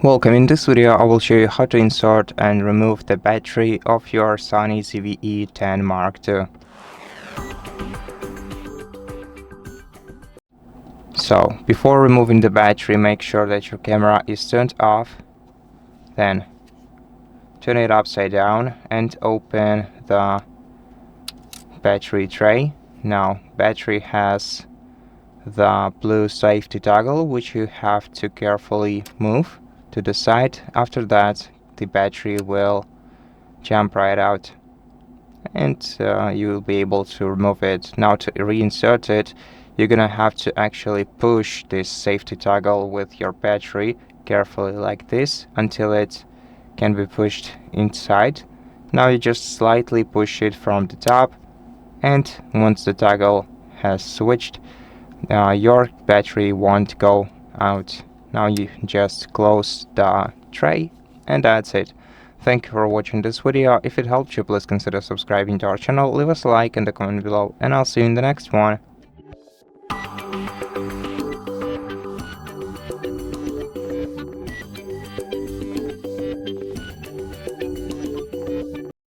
Welcome. In this video I will show you how to insert and remove the battery of your Sony ZV-E10 Mark II. So before removing the battery, make sure that your camera is turned off, then turn it upside down and open the battery tray. Now battery has the blue safety toggle, which you have to carefully move to the side. After that, the battery will jump right out and you will be able to remove it. Now to reinsert it, you're gonna have to actually push this safety toggle with your battery carefully like this until it can be pushed inside. Now you just slightly push it from the top, and once the toggle has switched, your battery won't go out. Now you just close the tray, and that's it. Thank you for watching this video. If it helped you, please consider subscribing to our channel, leave us a like and a comment below, and I'll see you in the next one.